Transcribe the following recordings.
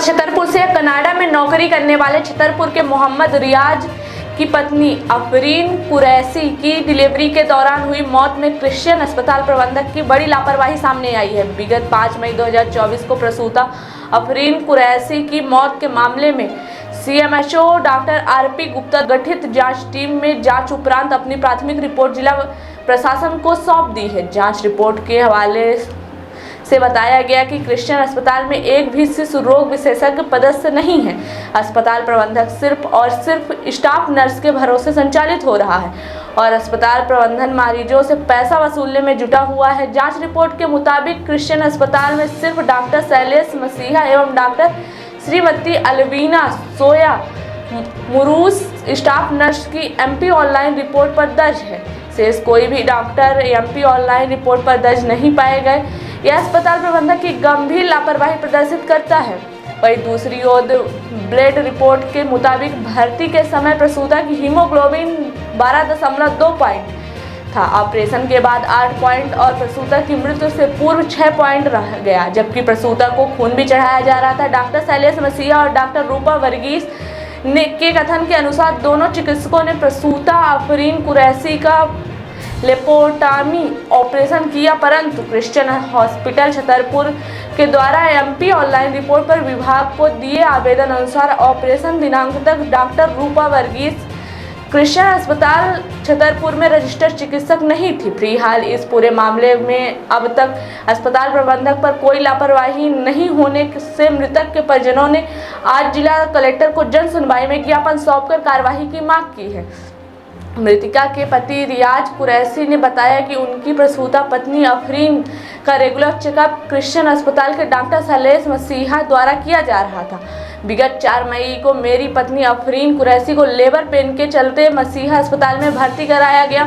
छतरपुर से कनाडा में नौकरी करने वाले छतरपुर के मोहम्मद रियाज की पत्नी अफरीन कुरैशी की डिलीवरी के दौरान हुई मौत में क्रिश्चियन अस्पताल प्रबंधक की बड़ी लापरवाही सामने आई है। विगत 5 मई 2024 को प्रसूता अफरीन कुरैशी की मौत के मामले में सीएमएचओ डॉक्टर आरपी गुप्ता गठित जांच टीम में जांच उपरांत अपनी प्राथमिक रिपोर्ट जिला प्रशासन को सौंप दी है। जांच रिपोर्ट के हवाले से बताया गया कि क्रिश्चियन अस्पताल में एक भी शिशु रोग विशेषज्ञ पदस्थ नहीं है। अस्पताल प्रबंधक सिर्फ और सिर्फ स्टाफ नर्स के भरोसे संचालित हो रहा है और अस्पताल प्रबंधन मरीजों से पैसा वसूलने में जुटा हुआ है। जांच रिपोर्ट के मुताबिक क्रिश्चियन अस्पताल में सिर्फ डॉक्टर शैलेश मसीहा एवं डॉक्टर श्रीमती अलवीना सोया मुरूस स्टाफ नर्स की एमपी ऑनलाइन रिपोर्ट पर दर्ज है। शेष कोई भी डॉक्टर एमपी ऑनलाइन रिपोर्ट पर दर्ज नहीं पाए गए। यह अस्पताल प्रबंधक की गंभीर लापरवाही प्रदर्शित करता है। वहीं दूसरी ओर ब्लड रिपोर्ट के मुताबिक भर्ती के समय प्रसूता की हीमोग्लोबिन 12.2 पॉइंट था। ऑपरेशन के बाद 8 पॉइंट और प्रसूता की मृत्यु से पूर्व 6 पॉइंट रह गया, जबकि प्रसूता को खून भी चढ़ाया जा रहा था। डॉक्टर शैलेश मसीहा और डॉक्टर रूपा वर्गीस के कथन के अनुसार दोनों चिकित्सकों ने प्रसूता अफरीन कुरैशी का लेपोटामी ऑपरेशन किया, परंतु क्रिश्चियन हॉस्पिटल छतरपुर के द्वारा एमपी ऑनलाइन रिपोर्ट पर विभाग को दिए आवेदन अनुसार ऑपरेशन दिनांक तक डॉक्टर रूपा वर्गीस क्रिश्चियन अस्पताल छतरपुर में रजिस्टर्ड चिकित्सक नहीं थी। फिलहाल इस पूरे मामले में अब तक अस्पताल प्रबंधक पर कोई लापरवाही नहीं होने से मृतक के परिजनों ने आज जिला कलेक्टर को जन सुनवाई में ज्ञापन सौंपकर कार्यवाही की मांग की है। मृतिका के पति रियाज कुरैशी ने बताया कि उनकी प्रसूता पत्नी अफरीन का रेगुलर चेकअप क्रिश्चियन अस्पताल के डॉक्टर शैलेश मसीहा द्वारा किया जा रहा था। विगत 4 मई को मेरी पत्नी अफरीन कुरैशी को लेबर पेन के चलते मसीहा अस्पताल में भर्ती कराया गया।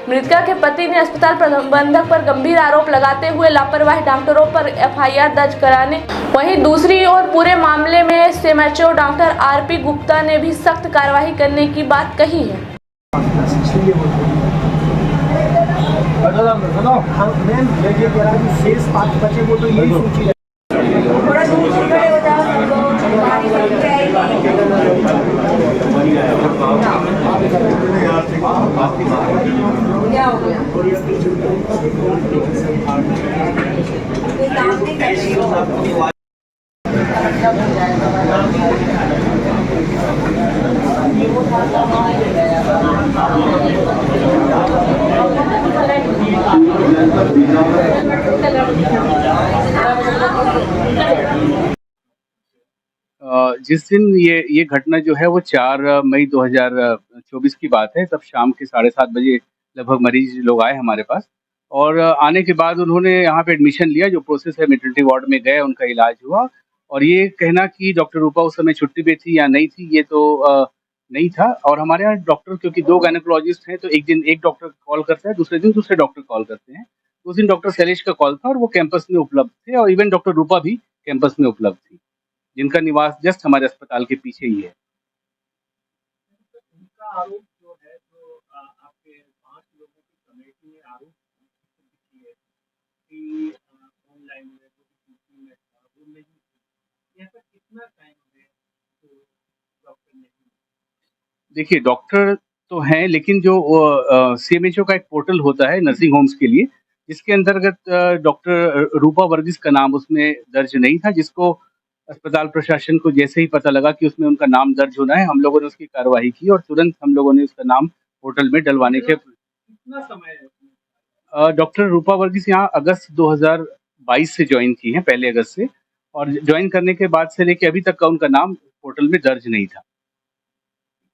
मृतिका के पति ने अस्पताल प्रबंधक पर गंभीर आरोप लगाते हुए लापरवाही डॉक्टरों पर एफआईआर दर्ज कराने, वहीं दूसरी ओर पूरे मामले में सीएमएचओ डॉक्टर आरपी गुप्ता ने भी सख्त कार्रवाई करने की बात कही है। मैम ये कह रहा है कि शेष 5 बचे वो तो यही सूची है। क्या हो गया? जिस दिन ये घटना जो है वो 4 मई 2024 की बात है। तब शाम के 7:30 बजे लगभग मरीज लोग आए हमारे पास और आने के बाद उन्होंने यहाँ पे एडमिशन लिया। जो प्रोसेस है, मैटरनिटी वार्ड में गए, उनका इलाज हुआ और ये कहना कि डॉक्टर रूपा उस समय छुट्टी पे थी या नहीं थी, ये तो नहीं था। और हमारे यहाँ डॉक्टर, क्योंकि 2 गायनेकोलॉजिस्ट हैं, तो एक दिन एक डॉक्टर कॉल करता है, दूसरे दिन दूसरे डॉक्टर कॉल करते हैं। उस दिन डॉक्टर शैलेश का कॉल था और वो कैंपस में उपलब्ध थे और इवन डॉक्टर रूपा भी कैंपस में उपलब्ध थी, जिनका निवास जस्ट हमारे अस्पताल के पीछे ही है। उनका आरोप जो है, जो आपके 5 लोगों की कमेटी ने आरोप किया है कि ऑनलाइन में जो सूची में था वो नहीं थी। ऐसा कितना टाइम है तो डॉक्टर नहीं? देखिए, डॉक्टर तो हैं, लेकिन जो सीएमएचओ का एक पोर्टल होता है नर्सिंग होम्स के लिए, जिसके अंतर्गत डॉक्टर रूपा वर्गीस का नाम उसमें दर्ज नहीं था, जिसको अस्पताल प्रशासन को जैसे ही पता लगा कि उसमें उनका नाम दर्ज होना है, हम लोगों ने उसकी कार्रवाई की और तुरंत हम लोगों ने उसका नाम पोर्टल में डलवाने के। कितना समय है? डॉक्टर रूपा वर्गीस यहाँ अगस्त 2022 से ज्वाइन की हैं, पहले अगस्त से, और ज्वाइन करने के बाद से लेके अभी तक का उनका नाम पोर्टल में दर्ज नहीं था।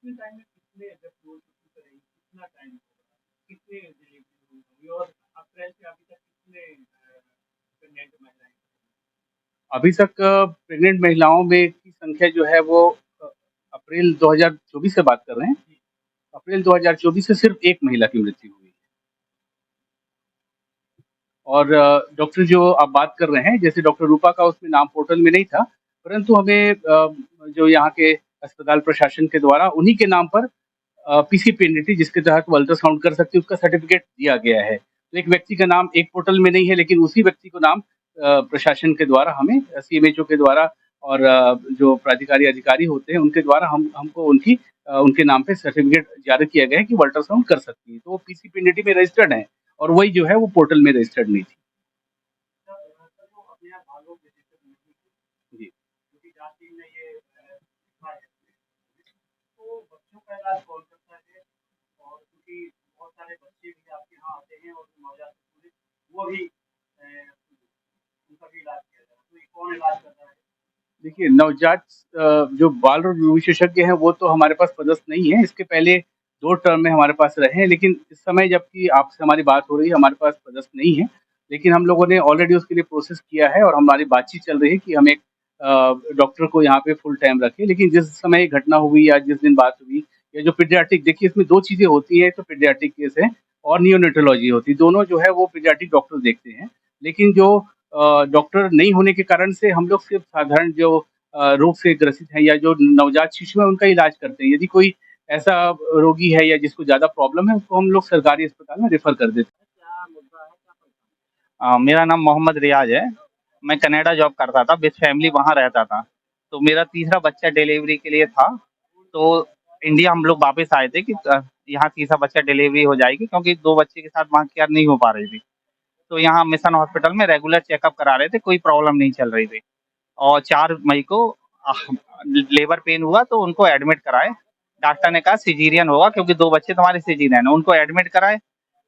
कितने टाइम में कितने जब वो छुट्टी करेंगे कितना टाइम होगा, कितने डिलीवरी होगी और अप्रैल से अभी तक कितने प्रेग्नेंट महिलाएं? अभी तक प्रेग्नेंट महिलाओं में की संख्या जो है वो अप्रैल 2024 से बात कर रहे हैं। अप्रैल 2024 से सिर्फ एक महिला की मृत्यु हुई है। और डॉक्टर जो आप बात कर रहे हैं, जैसे डॉक्टर रूपा का उसमें नाम पोर्टल में नहीं था, परंतु हमें जो यहाँ के अस्पताल प्रशासन के द्वारा उन्हीं के नाम पर पीसीपीएनडीटी, जिसके तहत वो अल्ट्रासाउंड कर सकते हैं, उसका सर्टिफिकेट दिया गया है। तो एक व्यक्ति का नाम एक पोर्टल में नहीं है, लेकिन उसी व्यक्ति को नाम प्रशासन के द्वारा हमें सीएमएचओ के द्वारा और जो प्राधिकारी अधिकारी होते हैं उनके द्वारा हमको उनके नाम पे सर्टिफिकेट जारी किया गया है कि वो अल्ट्रासाउंड कर सकती है। तो वो पीसीपीएनडीटी में रजिस्टर्ड हैं और वही जो है वो पोर्टल में रजिस्टर्ड नहीं थी। सर वो अपने आप भागो विजिटर नहीं थी जी। क्योंकि जांच टीम ने ये लिखा है तो बच्चों का इलाज कौन करता है और क्योंकि बहुत सारे बच्चे भी आपके यहाँ आते हैं और नवजात शिशु वो भी उनका भी इलाज किया जाता है तो ये कौन इलाज करता है? देखिए, नवजात जो बाल रोग विशेषज्ञ हैं वो तो हमारे पास पदस्थ नहीं है। इसके पहले 2 टर्म में हमारे पास रहे हैं, लेकिन इस समय जबकि आपसे हमारी बात हो रही है, हमारे पास पदस्थ नहीं है। लेकिन हम लोगों ने ऑलरेडी उसके लिए प्रोसेस किया है और हमारी बातचीत चल रही है कि हम एक डॉक्टर को यहाँ पे फुल टाइम रखें। लेकिन जिस समय ये घटना हुई या जिस दिन बात हुई या जो पीडियाट्रिक, देखिए इसमें 2 चीज़ें होती हैं, तो पीडियाट्रिक केस है और नियोनेटोलॉजी होती है। दोनों जो है वो पीडियाट्रिक डॉक्टर देखते हैं। लेकिन जो डॉक्टर नहीं होने के कारण से हम लोग सिर्फ साधारण जो रोग से ग्रसित हैं या जो नवजात शिशु हैं उनका इलाज करते हैं। यदि कोई ऐसा रोगी है या जिसको ज़्यादा प्रॉब्लम है उसको हम लोग सरकारी अस्पताल में रेफ़र कर देते हैं। क्या मुद्दा है क्या परेशानी? मेरा नाम मोहम्मद रियाज है। मैं कनाडा जॉब करता था, विद फैमिली वहाँ रहता था। तो मेरा तीसरा बच्चा डिलीवरी के लिए था। तो इंडिया हम लोग वापस आए थे कि यहाँ तीसरा बच्चा डिलीवरी हो जाएगी, क्योंकि 2 बच्चे के साथ वहाँ केयर नहीं हो पा रही थी। तो यहाँ मिशन हॉस्पिटल में रेगुलर चेकअप करा रहे थे, कोई प्रॉब्लम नहीं चल रही थी। और 4 मई को लेबर पेन हुआ तो उनको एडमिट कराए। डॉक्टर ने कहा सिजेरियन होगा, क्योंकि 2 बच्चे तुम्हारे सिजेरियन है। उनको एडमिट कराए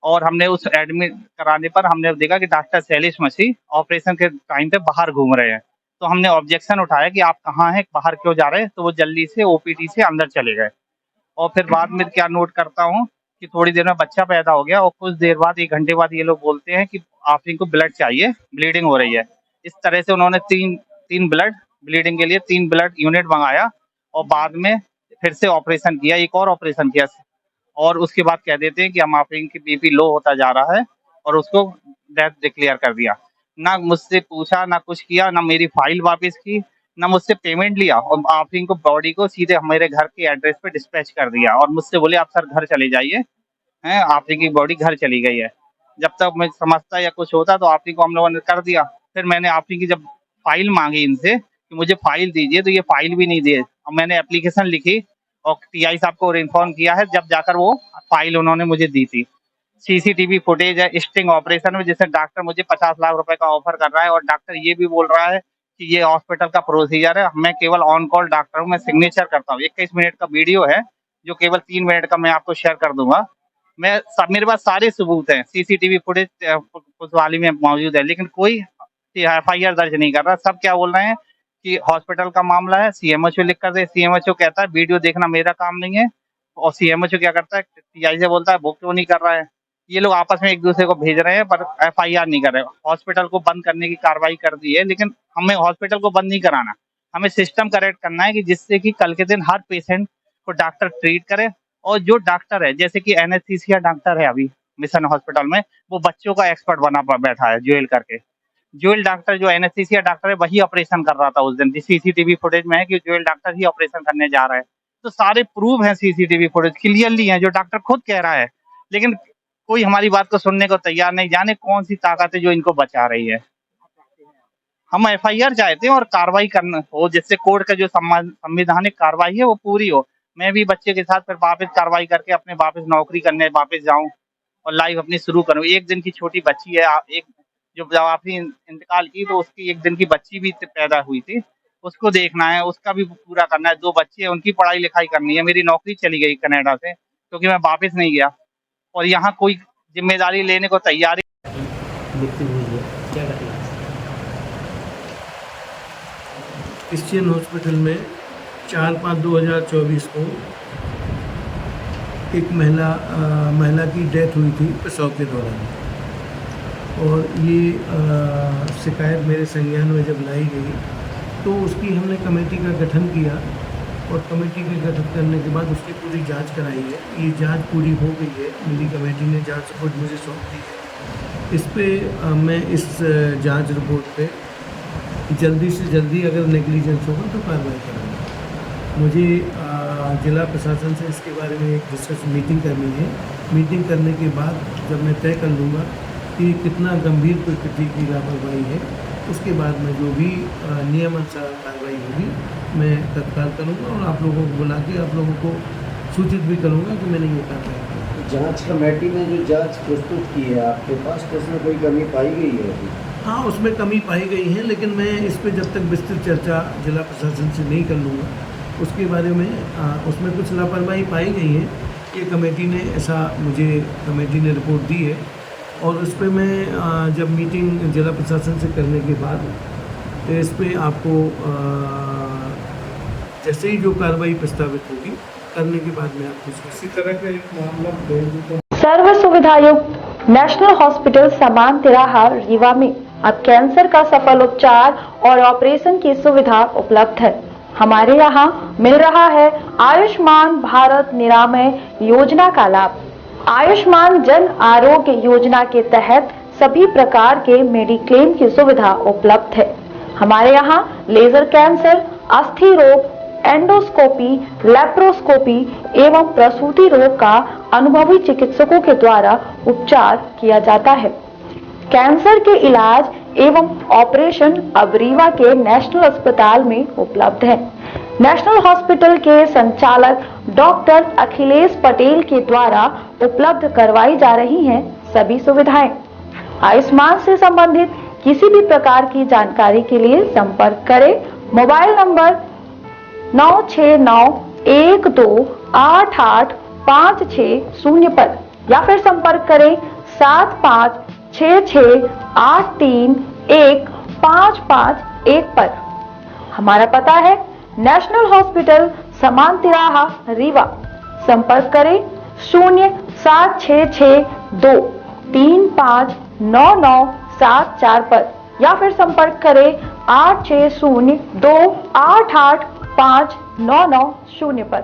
और हमने उस एडमिट कराने पर हमने देखा कि डॉक्टर शैलेश मसीह ऑपरेशन के टाइम पे बाहर घूम रहे हैं। तो हमने ऑब्जेक्शन उठाया कि आप कहाँ हैं, बाहर क्यों जा रहे हैं? तो वो जल्दी से ओपीडी से अंदर चले गए। और फिर बाद में क्या नोट करता हूँ कि थोड़ी देर में बच्चा पैदा हो गया और कुछ देर बाद 1 घंटे बाद ये लोग बोलते हैं कि आप इनको ब्लड चाहिए, ब्लीडिंग हो रही है। इस तरह से उन्होंने 3 ब्लड ब्लीडिंग के लिए 3 ब्लड यूनिट मंगाया और बाद में फिर से ऑपरेशन किया, एक और ऑपरेशन किया। और उसके बाद कह देते हैं कि हम आप इनकी बीपी लो होता जा रहा है और उसको डेथ डिक्लेयर कर दिया। ना मुझसे पूछा, ना कुछ किया, ना मेरी फाइल वापस की, ना मुझसे पेमेंट लिया और आप इनको बॉडी को सीधे मेरे घर के एड्रेस पे डिस्पैच कर दिया और मुझसे बोले आप सर घर चले जाइए, हैं आप ही की बॉडी घर चली गई है। जब तक मैं समझता या कुछ होता तो आप ही को हम लोगों ने कर दिया। फिर मैंने आप ही की जब फाइल मांगी इनसे कि मुझे फाइल दीजिए, तो ये फाइल भी नहीं दिए। अब मैंने एप्लीकेशन लिखी और टीआई साहब को इन्फॉर्म किया है, जब जाकर वो फाइल उन्होंने मुझे दी थी। सीसीटीवी फुटेज है स्टिंग ऑपरेशन में, जिससे डॉक्टर मुझे 50 लाख रुपए का ऑफर कर रहा है और डॉक्टर ये भी बोल रहा है कि ये हॉस्पिटल का प्रोसीजर है, मैं केवल ऑन कॉल डॉक्टर हूँ, मैं सिग्नेचर करता हूँ। 21 मिनट का वीडियो है जो केवल 3 मिनट का मैं आपको शेयर कर दूंगा। मेरे पास सारे सबूत हैं, सीसीटीवी फुटेज कोतवाली में मौजूद है, लेकिन कोई एफआईआर दर्ज नहीं कर रहा। सब क्या बोल रहे हैं कि हॉस्पिटल का मामला है, सीएमएचओ लिख कर दे। सीएमएचओ कहता है वीडियो देखना मेरा काम नहीं है और सीएमएचओ क्या करता है, टीआई से बोलता है वो क्यों नहीं कर रहा है। ये लोग आपस में एक दूसरे को भेज रहे हैं पर एफआईआर नहीं कर रहे। हॉस्पिटल को बंद करने की कार्रवाई कर दी है, लेकिन हमें हॉस्पिटल को बंद नहीं कराना, हमें सिस्टम करेक्ट करना है कि जिससे कि कल के दिन हर पेशेंट को डॉक्टर ट्रीट करे। और जो डॉक्टर है, जैसे कि एनेस्थीसिया डॉक्टर है अभी मिशन हॉस्पिटल में, वो बच्चों का एक्सपर्ट बना बैठा है जुएल करके। जुएल डॉक्टर जो एनेस्थीसिया डॉक्टर है वही ऑपरेशन कर रहा था उस दिन, सीसीटीवी फुटेज में है कि जुएल डॉक्टर ही ऑपरेशन करने जा रहा है। तो सारे प्रूफ हैं, सीसीटीवी फुटेज क्लियरली है, जो डॉक्टर खुद कह रहा है। लेकिन कोई हमारी बात को सुनने को तैयार नहीं, जाने कौन सी ताकत है जो इनको बचा रही है। हम एफआईआर चाहते हैं और कार्रवाई करना हो, जिससे कोर्ट का जो संवैधानिक कार्रवाई है वो पूरी हो। मैं भी बच्चे के साथ फिर वापस कार्रवाई करके अपने वापस नौकरी करने वापस जाऊं और लाइफ अपनी शुरू करूं। 1 दिन की छोटी बच्ची है, एक जो जब आपने इंतकाल की तो उसकी 1 दिन की बच्ची भी पैदा हुई थी, उसको देखना है, उसका भी पूरा करना है। 2 बच्चे हैं, उनकी पढ़ाई लिखाई करनी है। मेरी नौकरी चली गई कनाडा से क्योंकि मैं वापस नहीं गया और यहाँ कोई जिम्मेदारी लेने को तैयार ही। मृत्यु हुई है, क्या घटना है? क्रिश्चियन हॉस्पिटल में 4/5/2024 को एक महिला की डेथ हुई थी प्रसव के दौरान। और ये शिकायत मेरे संज्ञान में जब लाई गई तो उसकी हमने कमेटी का गठन किया और कमेटी के गठन करने के बाद उसकी पूरी जांच कराई है। ये जांच पूरी हो गई है, मेरी कमेटी ने जांच रिपोर्ट मुझे सौंप दी है। इस पे मैं इस जांच रिपोर्ट पे जल्दी से जल्दी अगर नेग्लिजेंस होगा तो कार्रवाई करूँगा। मुझे जिला प्रशासन से इसके बारे में एक डिस्कस मीटिंग करनी है। मीटिंग करने के बाद जब मैं तय कर लूँगा कि कितना गंभीर प्रकृति की लापरवाही है उसके बाद में जो भी नियमानुसार कार्रवाई होगी मैं तत्काल करूँगा और आप लोगों को बुला के आप लोगों को सूचित भी करूँगा कि मैंने ये कार्रवाई की। जांच कमेटी ने जो जांच प्रस्तुत की है आपके पास, तो उसमें कोई कमी पाई गई है अभी? हाँ, उसमें कमी पाई गई है, लेकिन मैं इस पर जब तक विस्तृत चर्चा जिला प्रशासन से नहीं कर लूँगा उसके बारे में उसमें कुछ लापरवाही पाई गई है। ये कमेटी ने ऐसा मुझे कमेटी ने रिपोर्ट दी है और उस पर मैं जब मीटिंग जिला प्रशासन से करने के बाद तो इस पर आपको जैसे ही जो कार्रवाई प्रस्तावित होगी करने के बाद में आपको इसी तरह का एक मामला भेज देता हूँ। सर्व सुविधायुक्त नेशनल हॉस्पिटल समान तिराहा रीवा में अब कैंसर का सफल उपचार और ऑपरेशन की सुविधा उपलब्ध है। हमारे यहाँ मिल रहा है आयुष्मान भारत निरामय योजना का लाभ। आयुष्मान जन आरोग्य योजना के तहत सभी प्रकार के मेडिक्लेम की सुविधा उपलब्ध है। हमारे यहाँ लेजर कैंसर, अस्थि रोग, एंडोस्कोपी, लेप्रोस्कोपी एवं प्रसूति रोग का अनुभवी चिकित्सकों के द्वारा उपचार किया जाता है। कैंसर के इलाज एवं ऑपरेशन अब रीवा के नेशनल अस्पताल में उपलब्ध है। नेशनल हॉस्पिटल के संचालक डॉक्टर अखिलेश पटेल के द्वारा उपलब्ध करवाई जा रही हैं सभी सुविधाएं। आयुष्मान से संबंधित किसी भी प्रकार की जानकारी के लिए संपर्क करें मोबाइल नंबर 9691288560 पर या फिर संपर्क करें 7566831551 पर। हमारा पता है नेशनल हॉस्पिटल समान तिराहा रीवा। संपर्क करें 07662359974 पर या फिर संपर्क करें 8602885990 पर।